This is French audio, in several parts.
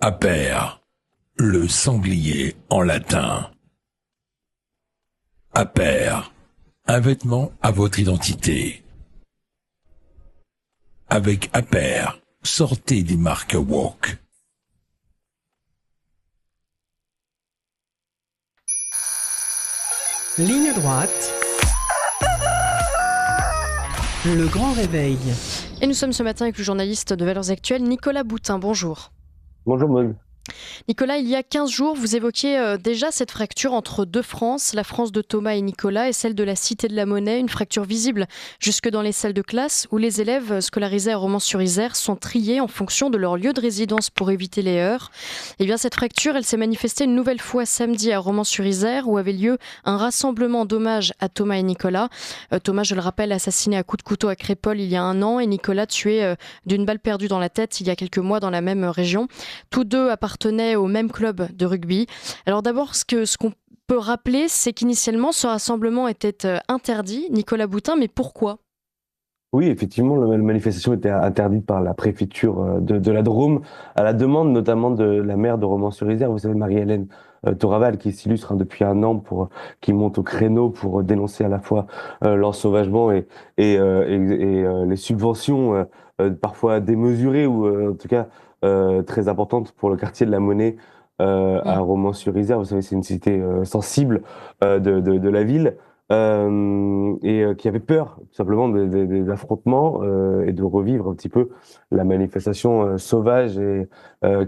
Aper, le sanglier en latin. Aper, un vêtement à votre identité. Avec Aper, sortez des marques woke. Ligne droite. Le grand réveil. Et nous sommes ce matin avec le journaliste de Valeurs Actuelles, Nicolas Boutin. Bonjour. Bonjour Maud. Nicolas, il y a 15 jours, vous évoquiez déjà cette fracture entre deux France, la France de Thomas et Nicolas et celle de la Cité de la Monnaie, une fracture visible jusque dans les salles de classe où les élèves scolarisés à Romans-sur-Isère sont triés en fonction de leur lieu de résidence pour éviter les heurts. Et bien cette fracture, elle s'est manifestée une nouvelle fois samedi à Romans-sur-Isère où avait lieu un rassemblement d'hommage à Thomas et Nicolas. Thomas, je le rappelle, assassiné à coups de couteau à Crépol il y a un an et Nicolas tué d'une balle perdue dans la tête il y a quelques mois dans la même région. Tous deux appartenaient au même club de rugby. Alors d'abord, ce qu'on peut rappeler, c'est qu'initialement, ce rassemblement était interdit. Nicolas Boutin, mais pourquoi ? Oui, effectivement, la manifestation était interdite par la préfecture de la Drôme, à la demande notamment de la maire de Romans-sur-Isère, vous savez, Marie-Hélène Toraval, qui s'illustre depuis un an, qui monte au créneau pour dénoncer à la fois l'ensauvagement et les subventions parfois démesurées ou en tout cas très importantes pour le quartier de la Monnaie à Romans-sur-Isère. Vous savez, c'est une cité sensible de la ville. Qui avait peur tout simplement des affrontements et de revivre un petit peu la manifestation sauvage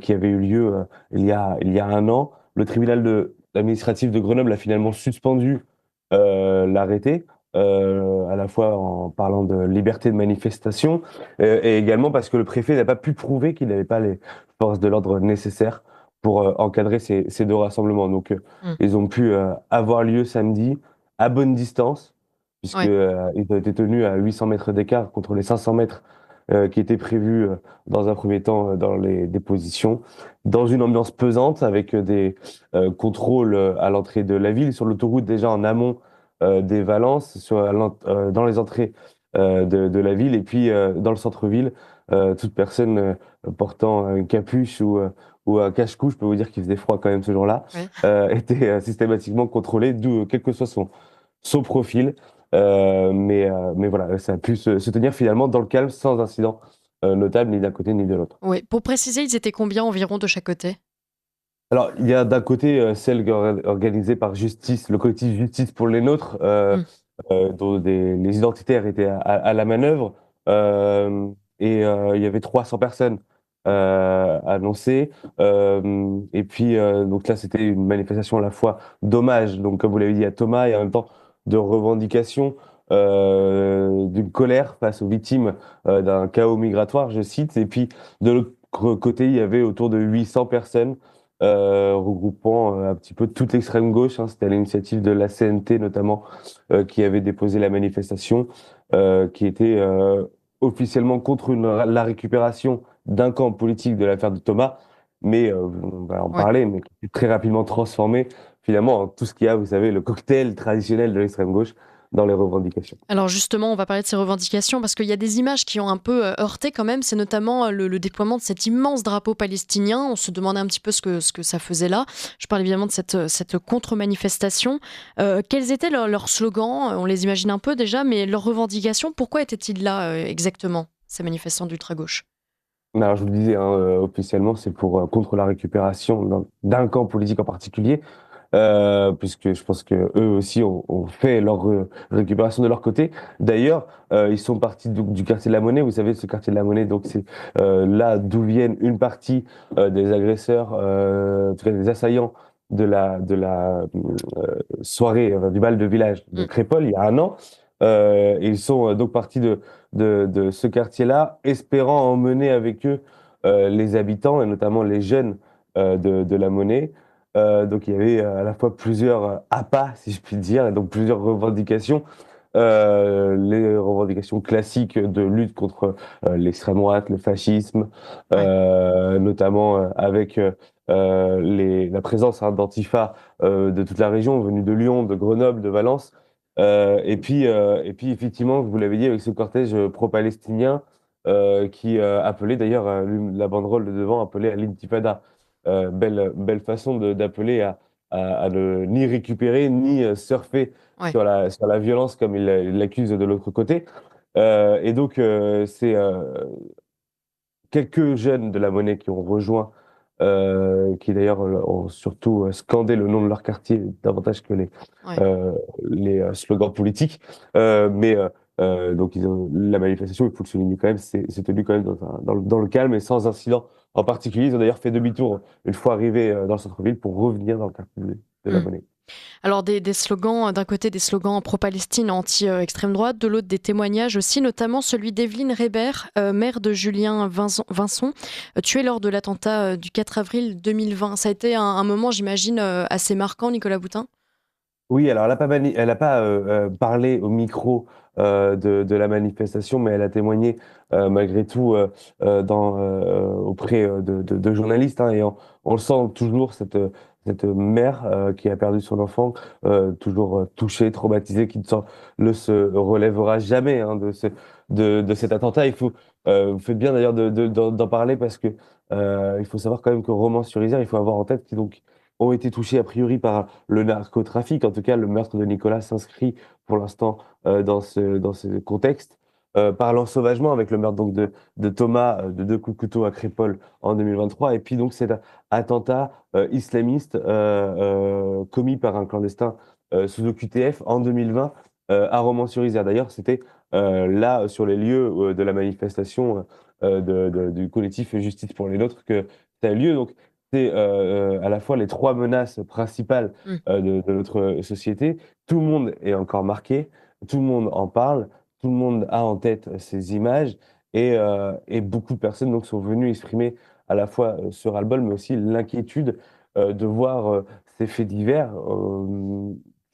qui avait eu lieu il y a un an. Le tribunal administratif de Grenoble a finalement suspendu l'arrêté, à la fois en parlant de liberté de manifestation et également parce que le préfet n'a pas pu prouver qu'il n'avait pas les forces de l'ordre nécessaires pour encadrer ces deux rassemblements. Donc, ils ont pu avoir lieu samedi à bonne distance, puisque Ouais. ils ont été tenus à 800 mètres d'écart contre les 500 mètres qui étaient prévus dans un premier temps dans les dépositions, dans une ambiance pesante avec des contrôles à l'entrée de la ville, sur l'autoroute déjà en amont des Valences, dans les entrées de la ville, et puis dans le centre-ville, toute personne portant une capuche ou un cache-cou, je peux vous dire qu'il faisait froid quand même ce jour-là, Ouais. était systématiquement contrôlé, d'où quel que soit son profil. Mais voilà, ça a pu se tenir finalement dans le calme, sans incident notable ni d'un côté ni de l'autre. Ouais. Pour préciser, ils étaient combien environ de chaque côté ? Alors, il y a d'un côté celle organisée par Justice, le collectif Justice pour les Nôtres, dont les identitaires étaient à la manœuvre, il y avait 300 personnes annoncées. Et puis, donc là, c'était une manifestation à la fois d'hommage, donc comme vous l'avez dit, à Thomas, et en même temps de revendication d'une colère face aux victimes d'un chaos migratoire, je cite. Et puis, de l'autre côté, il y avait autour de 800 personnes regroupant un petit peu toute l'extrême gauche. C'était à l'initiative de la CNT notamment qui avait déposé la manifestation, qui était officiellement contre la récupération d'un camp politique de l'affaire de Thomas, mais on va en Ouais. parler, mais qui s'est très rapidement transformé finalement en tout ce qu'il y a, vous savez, le cocktail traditionnel de l'extrême gauche dans les revendications. Alors justement, on va parler de ces revendications parce qu'il y a des images qui ont un peu heurté quand même. C'est notamment le déploiement de cet immense drapeau palestinien. On se demandait un petit peu ce que ça faisait là. Je parle évidemment de cette contre-manifestation. Quels étaient leurs slogans ? On les imagine un peu déjà, mais leurs revendications, pourquoi étaient-ils là exactement, ces manifestants d'ultra-gauche ? Alors, je vous le disais, officiellement, c'est pour contre la récupération d'un camp politique en particulier. Puisque je pense que eux aussi ont fait leur récupération de leur côté. D'ailleurs, ils sont partis du quartier de la Monnaie. Vous savez, ce quartier de la Monnaie, donc c'est là d'où viennent une partie des agresseurs, en tout cas des assaillants de la soirée du bal de village de Mm. Crépol il y a un an. Et ils sont donc partis de ce quartier-là, espérant emmener avec eux les habitants et notamment les jeunes de la Monnaie. Donc il y avait à la fois plusieurs appâts, si je puis dire, et donc plusieurs revendications. Les revendications classiques de lutte contre l'extrême droite, le fascisme, Ouais. notamment avec la présence d'Antifa de toute la région, venue de Lyon, de Grenoble, de Valence. Et puis effectivement, vous l'avez dit, avec ce cortège pro-palestinien qui appelait d'ailleurs, la banderole de devant appelait à l'intifada. belle façon d'appeler à ne ni récupérer, ni surfer Ouais. sur la violence comme il l'accuse de l'autre côté. Et donc, c'est quelques jeunes de la Monnaie qui ont rejoint, qui d'ailleurs, ont surtout, scandé le nom de leur quartier davantage que Ouais. heu, slogans politiques. Mais donc ils ont la manifestation, il faut le souligner quand même, s'est tenue quand même dans le calme et sans incident en particulier. Ils ont d'ailleurs fait demi-tour une fois arrivés, dans le centre-ville pour revenir dans le quartier de la Mmh. Monnaie. Alors des slogans, d'un côté des slogans pro-Palestine, anti-extrême droite, de l'autre des témoignages aussi, notamment celui d'Evelyne Reber, mère de Julien Vinson, tué lors de l'attentat du 4 avril 2020. Ça a été un moment, j'imagine, assez marquant, Nicolas Boutin? Oui, alors elle a pas, parlé au micro, de la manifestation, mais elle a témoigné, malgré tout, auprès, de journalistes, hein, et on le sent toujours cette mère, qui a perdu son enfant, toujours, touchée, traumatisée, qui ne se relèvera jamais, hein, de cet attentat. Vous faites bien d'ailleurs d'en parler parce que, il faut savoir quand même que Romans-sur-Isère, il faut avoir en tête qu'ils ont été touchés a priori par le narcotrafic. En tout cas, le meurtre de Nicolas s'inscrit pour l'instant, dans ce contexte. Par l'ensauvagement avec le meurtre donc de Thomas, de 2 coups de couteau à Crépol en 2023, et puis donc cet attentat, islamiste, commis par un clandestin, sous OQTF en 2020, à Romans-sur-Isère. D'ailleurs, c'était, là, sur les lieux, de la manifestation, du collectif Justice pour les nôtres que ça a eu lieu. Donc c'est, à la fois les 3 menaces principales, Mmh. de notre société. Tout le monde est encore marqué, tout le monde en parle, tout le monde a en tête ces images, et beaucoup de personnes donc sont venues exprimer à la fois, ce ras-le-bol, mais aussi l'inquiétude, de voir, ces faits divers,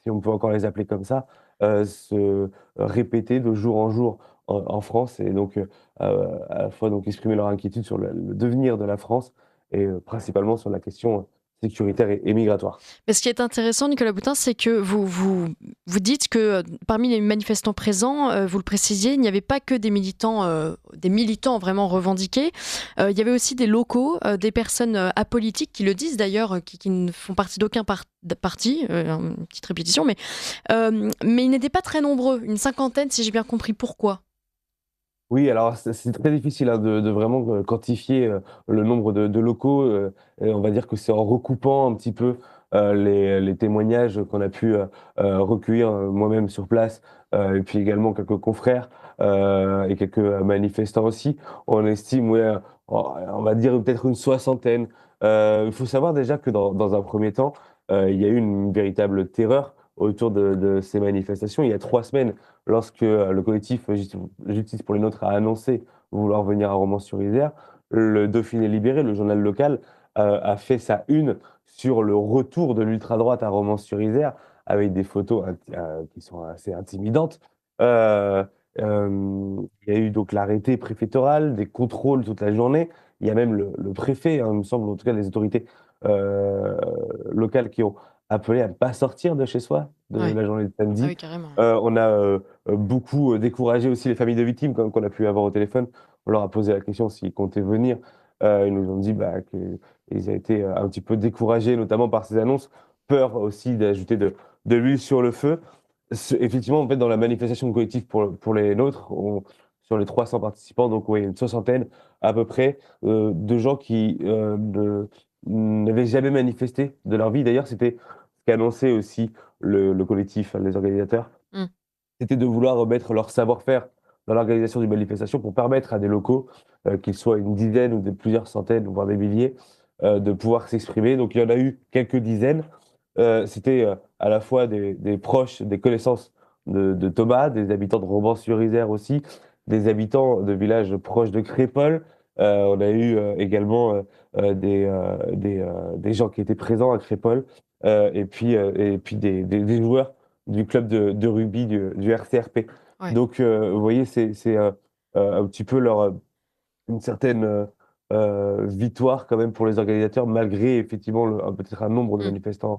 si on peut encore les appeler comme ça, se répéter de jour en jour en France, et donc à la fois donc exprimer leur inquiétude sur le devenir de la France, et principalement sur la question sécuritaire et migratoire. Mais ce qui est intéressant, Nicolas Boutin, c'est que vous dites que parmi les manifestants présents, vous le précisiez, il n'y avait pas que des militants vraiment revendiqués. Il y avait aussi des locaux, des personnes apolitiques qui le disent d'ailleurs, qui ne font partie d'aucun parti, une petite répétition, mais ils n'étaient pas très nombreux, une cinquantaine si j'ai bien compris. Pourquoi? Oui, alors c'est très difficile, hein, de vraiment, quantifier, le nombre de locaux, et on va dire que c'est en recoupant un petit peu, les témoignages qu'on a pu, recueillir, moi-même sur place, et puis également quelques confrères, et quelques, manifestants aussi. On estime, ouais, on va dire peut-être une soixantaine. Il faut savoir déjà que dans un premier temps, il y a eu une véritable terreur autour de ces manifestations. Il y a 3 semaines, lorsque, le collectif Justice pour les nôtres a annoncé vouloir venir à Romans-sur-Isère, le Dauphiné Libéré, le journal local, a fait sa une sur le retour de l'ultra-droite à Romans-sur-Isère, avec des photos qui sont assez intimidantes. Heu, il y a eu donc l'arrêté préfectoral, des contrôles toute la journée. Il y a même le préfet, hein, il me semble, en tout cas les autorités, heu, locales, qui ont appelé à ne pas sortir de chez soi de Ouais. la journée de Ah samedi. oui, carrément. On a, beaucoup, découragé aussi les familles de victimes qu'on a pu avoir au téléphone. On leur a posé la question s'ils comptaient venir. Ils nous ont dit, bah, qu'ils avaient été, un petit peu découragés, notamment par ces annonces. Peur aussi d'ajouter de l'huile sur le feu. Effectivement, en fait, dans la manifestation collective pour les nôtres, sur les 300 participants, donc oui, une soixantaine à peu près, de gens qui, n'avaient jamais manifesté de leur vie. D'ailleurs, c'était ce qu'annonçait aussi le collectif, les organisateurs, Mmh. c'était de vouloir remettre leur savoir-faire dans l'organisation d'une manifestation pour permettre à des locaux, qu'ils soient une dizaine ou plusieurs centaines, voire des milliers, de pouvoir s'exprimer. Donc il y en a eu quelques dizaines. C'était, à la fois des proches, des connaissances de Thomas, des habitants de Romans-sur-Isère aussi, des habitants de villages proches de Crépol. On a eu, également, des gens qui étaient présents à Crépol, et puis des joueurs du club de rugby du RCRP. Ouais. Donc, vous voyez, c'est, un petit peu une certaine, victoire quand même pour les organisateurs, malgré effectivement peut-être un nombre de Mmh. manifestants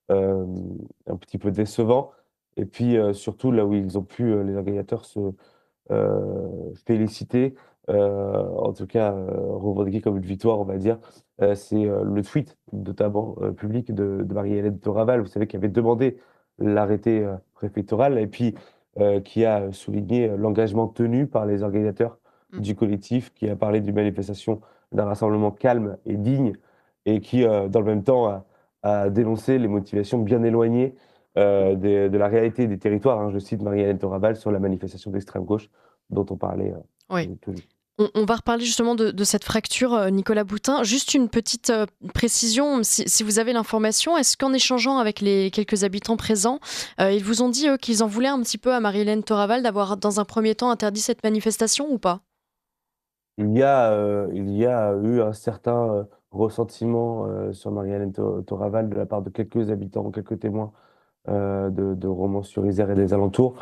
un petit peu décevant. Et puis, surtout là où ils ont pu, les organisateurs, se féliciter, en tout cas revendiqué comme une victoire, on va dire, c'est le tweet, notamment public de Marie-Hélène Toraval, vous savez, qui avait demandé l'arrêté préfectoral et puis qui a souligné l'engagement tenu par les organisateurs Mmh. du collectif, qui a parlé d'une manifestation, d'un rassemblement calme et digne, et qui, dans le même temps, a dénoncé les motivations bien éloignées de la réalité des territoires, hein. Je cite Marie-Hélène Toraval sur la manifestation d'extrême gauche dont on parlait Oui. tout juste. On va reparler justement de cette fracture, Nicolas Boutin. Juste une petite précision, si vous avez l'information, est-ce qu'en échangeant avec les quelques habitants présents, ils vous ont dit, eux, qu'ils en voulaient un petit peu à Marie-Hélène Toraval d'avoir, dans un premier temps, interdit cette manifestation ou pas? Il y a eu un certain ressentiment sur Marie-Hélène Toraval de la part de quelques habitants, quelques témoins de Romans-sur-Isère et des alentours,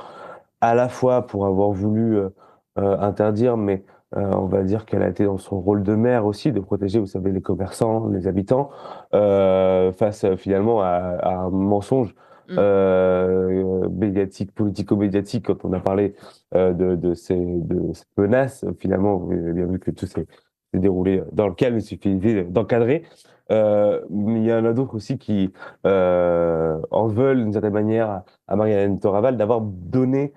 à la fois pour avoir voulu interdire, mais on va dire qu'elle a été dans son rôle de maire aussi, de protéger, vous savez, les commerçants, les habitants, face finalement à un mensonge Mmh. médiatique, politico-médiatique, quand on a parlé de ces menaces. Finalement, vous avez bien vu que tout s'est déroulé dans le calme, il suffisait d'encadrer. Mais il y en a d'autres aussi qui en veulent d'une certaine manière à Marie-Hélène Toraval d'avoir donné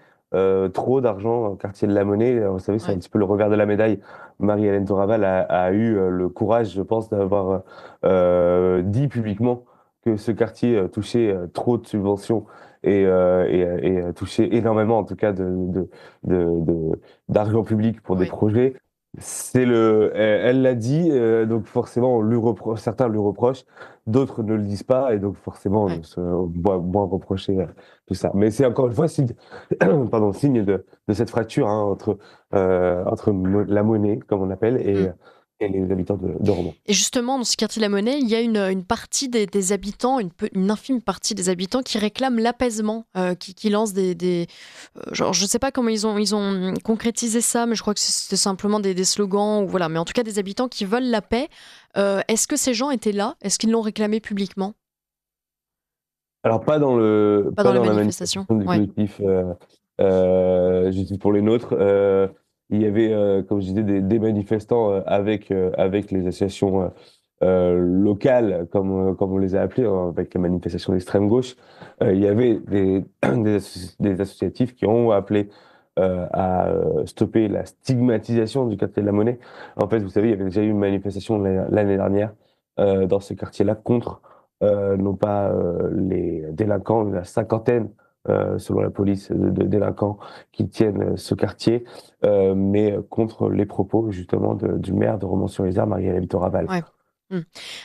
trop d'argent au quartier de la Monnaie. Vous savez, c'est un Ouais. petit peu le revers de la médaille. Marie-Hélène Toraval a eu le courage, je pense, d'avoir dit publiquement que ce quartier touchait trop de subventions et touchait énormément, en tout cas, d'argent public pour des Oui. projets. Elle l'a dit, donc forcément, certains lui reprochent, d'autres ne le disent pas, et donc forcément, Ouais. on voit moins reprocher tout ça. Mais c'est encore une fois signe, pardon, signe de cette fracture, hein, entre la monnaie, comme on appelle, Mmh. et les habitants de Romans. Et justement, dans ce quartier de la Monnaie, il y a une partie des habitants, une infime partie des habitants qui réclament l'apaisement, qui lancent genre, je ne sais pas comment ils ont concrétisé ça, mais je crois que c'était simplement des slogans, ou voilà. Mais en tout cas, des habitants qui veulent la paix. Est-ce que ces gens étaient là? Est-ce qu'ils l'ont réclamé publiquement? Alors Pas dans pas les dans la manifestations? manifestation du Ouais. collectif, Justice pour les nôtres. Il y avait, comme je disais, des manifestants avec les associations locales, comme on les a appelées, hein, avec les manifestations d'extrême gauche. Il y avait des associatifs qui ont appelé à stopper la stigmatisation du quartier de la Monnaie. En fait, vous savez, il y avait déjà eu une manifestation l'année dernière dans ce quartier-là contre non pas les délinquants, la cinquantaine, selon la police, de délinquants qui tiennent ce quartier, mais contre les propos justement du maire de Romans-sur-Isère, Marie-Hélène Toraval. Ouais. Mmh.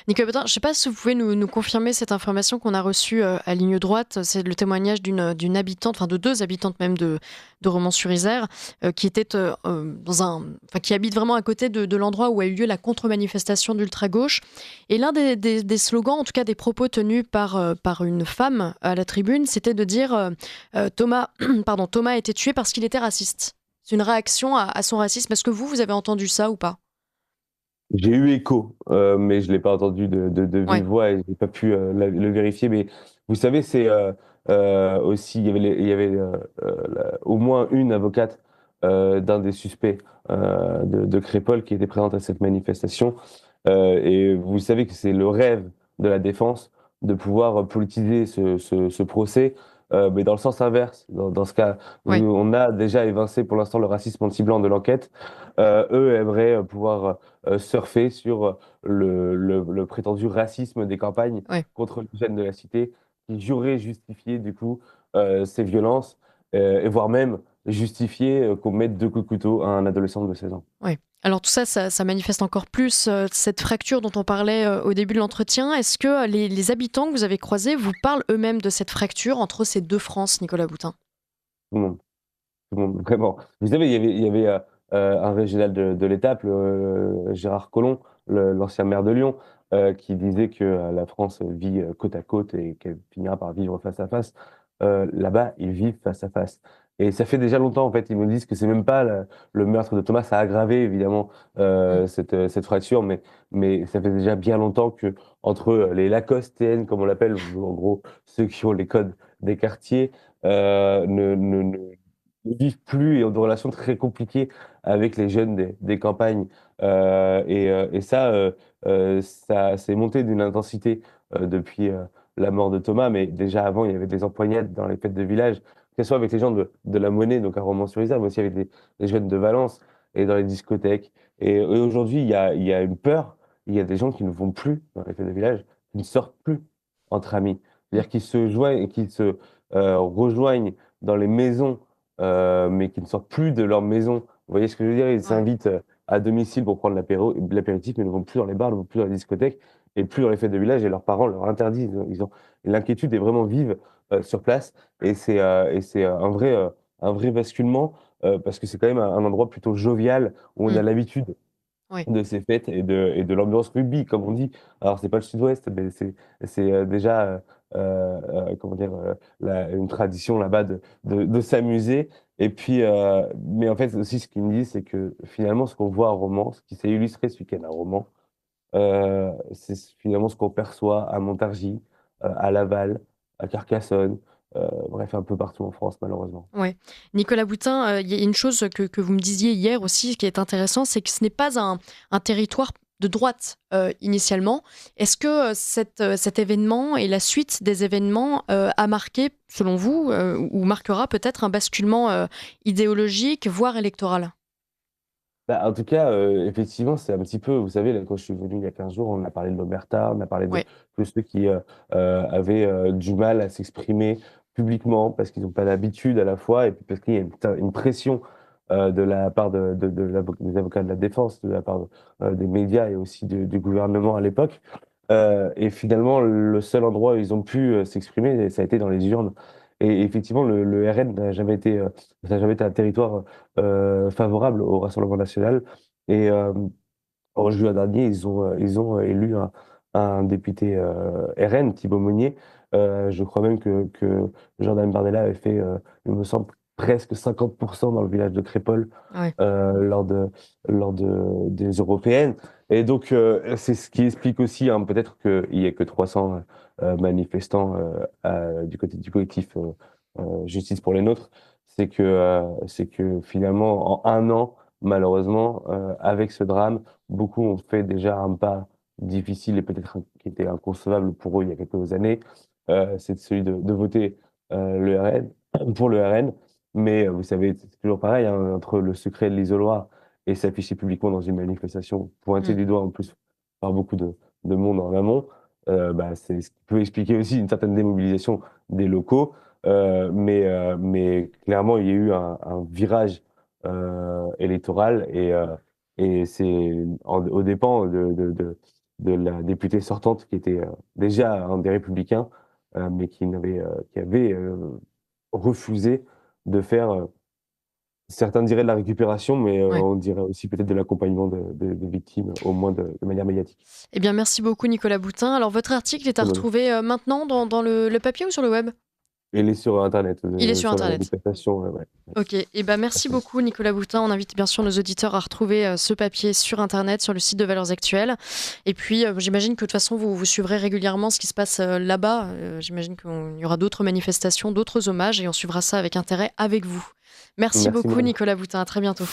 Nicolas Bodin, je ne sais pas si vous pouvez nous confirmer cette information qu'on a reçue à Ligne Droite. C'est le témoignage d'une habitante, enfin de deux habitantes même de Romans-sur-Isère, qui était qui habite vraiment à côté de l'endroit où a eu lieu la contre-manifestation d'ultra-gauche. Et l'un des slogans, en tout cas des propos tenus par une femme à la tribune, c'était de dire Thomas, pardon, Thomas a été tué parce qu'il était raciste. C'est une réaction à son racisme. Est-ce que vous avez entendu ça ou pas? J'ai eu écho, mais je l'ai pas entendu de Ouais. vive voix et j'ai pas pu le vérifier. Mais vous savez, c'est aussi au moins une avocate d'un des suspects de Crépol qui était présente à cette manifestation. Et vous savez que c'est le rêve de la défense de pouvoir politiser ce procès, mais dans le sens inverse. Dans ce cas où Ouais. on a déjà évincé pour l'instant le racisme anti-blanc de l'enquête, eux aimeraient pouvoir surfer sur le prétendu racisme des campagnes Ouais. contre les jeunes de la cité, qui joueraient justifier du coup ces violences, et voire même justifier qu'on mette 2 coups de couteau à un adolescent de 16 ans. Ouais. Alors tout ça, ça manifeste encore plus cette fracture dont on parlait au début de l'entretien. Est-ce que les habitants que vous avez croisés vous parlent eux-mêmes de cette fracture entre ces deux France, Nicolas Boutin? Tout le monde. Tout le monde, vraiment. Vous savez, il y avait un régional de l'Étape, Gérard Collomb, l'ancien maire de Lyon, qui disait que la France vit côte à côte et qu'elle finira par vivre face à face. Là-bas, ils vivent face à face. Et ça fait déjà longtemps, en fait, ils me disent que c'est même pas le meurtre de Thomas, ça a aggravé évidemment Mmh. cette fracture, mais ça fait déjà bien longtemps que entre les Lacostéennes, comme on l'appelle, en gros ceux qui ont les codes des quartiers, ne ne vivent plus et ont des relations très compliquées avec les jeunes des campagnes. Et ça, ça s'est monté d'une intensité, depuis, la mort de Thomas, mais déjà avant, il y avait des empoignades dans les fêtes de village, que ce soit avec les gens de la Monnaie, donc à Romans-sur-Isère, mais aussi avec les jeunes de Valence et dans les discothèques. Et aujourd'hui, il y a une peur, il y a des gens qui ne vont plus dans les fêtes de village, qui ne sortent plus entre amis. Mmh. C'est-à-dire qu'ils se joignent qu'ils se, rejoignent dans les maisons, mais qui ne sortent plus de leur maison. Vous voyez ce que je veux dire? Ils Ouais. s'invitent, à domicile pour prendre l'apéritif, mais ne vont plus dans les bars, ne vont plus dans les discothèques et plus dans les fêtes de village et leurs parents leur interdisent. Ils ont l'inquiétude est vraiment vive, sur place et c'est un vrai basculement, parce que c'est quand même un endroit plutôt jovial où on Mmh. a l'habitude Oui. de ces fêtes et de l'ambiance rugby, comme on dit. Alors c'est pas le Sud-Ouest, mais c'est déjà, comment dire? La une tradition là-bas de s'amuser et puis, mais en fait aussi ce qu'ils me disent, c'est que finalement ce qu'on voit à Romans, ce qui s'est illustré ce week-end à Romans, c'est finalement ce qu'on perçoit à Montargis, à Laval, à Carcassonne, bref un peu partout en France malheureusement. Ouais. Nicolas Boutin, il y a une chose que vous me disiez hier aussi qui est intéressant, c'est que ce n'est pas un territoire de droite, initialement. Est-ce que, cet événement et la suite des événements, a marqué, selon vous, ou marquera peut-être un basculement, idéologique, voire électoral? Bah, en tout cas, effectivement, c'est un petit peu vous savez, là, quand je suis venu il y a 15 jours, on a parlé de l'omerta, on a parlé Ouais. de ceux qui, avaient, du mal à s'exprimer publiquement parce qu'ils n'ont pas l'habitude à la fois et puis parce qu'il y a une pression, de la part des avocats de la défense, de la part, des médias et aussi du gouvernement à l'époque. Et finalement, le seul endroit où ils ont pu, s'exprimer, ça a été dans les urnes et effectivement, le RN n'a jamais été, ça n'a jamais été un territoire, favorable au Rassemblement national et en juin dernier, ils ont élu un député, RN, Thibaut Monnier. Je crois même que Jordan Bardella avait fait, il me semble, presque 50 dans le village de Crépol, Ouais. lors des européennes et donc c'est ce qui explique aussi, hein, peut-être qu'il y ait que 300, manifestants, du côté du collectif, Justice pour les nôtres. C'est que finalement, en un an, malheureusement, avec ce drame, beaucoup ont fait déjà un pas difficile et peut-être qui était inconcevable pour eux il y a quelques années, c'est celui de voter, le RN pour le RN. Mais, vous savez, c'est toujours pareil, hein, entre le secret de l'isoloir et s'afficher publiquement dans une manifestation, pointé Mmh. du doigt en plus par beaucoup de monde en amont, bah, c'est ce qui peut expliquer aussi une certaine démobilisation des locaux. Mais clairement, il y a eu un virage, électoral et c'est aux dépens de la députée sortante qui était, déjà un des Républicains, mais qui avait, refusé de faire, certains diraient de la récupération, mais, Ouais. on dirait aussi peut-être de l'accompagnement de victimes, au moins de manière médiatique. Eh bien, merci beaucoup Nicolas Boutin. Alors votre article est à Très bonne. retrouver, maintenant dans le papier ou sur le web? Elle est sur internet, Il est sur sur la internet. manifestation, ouais. OK et ben, merci beaucoup Nicolas Boutin. On invite bien sûr nos auditeurs à retrouver, ce papier sur internet, sur le site de Valeurs Actuelles et puis, j'imagine que de toute façon vous suivrez régulièrement ce qui se passe, là-bas. J'imagine qu'il y aura d'autres manifestations, d'autres hommages et on suivra ça avec intérêt avec vous. Merci Merci beaucoup Marie. Nicolas Boutin, à très bientôt.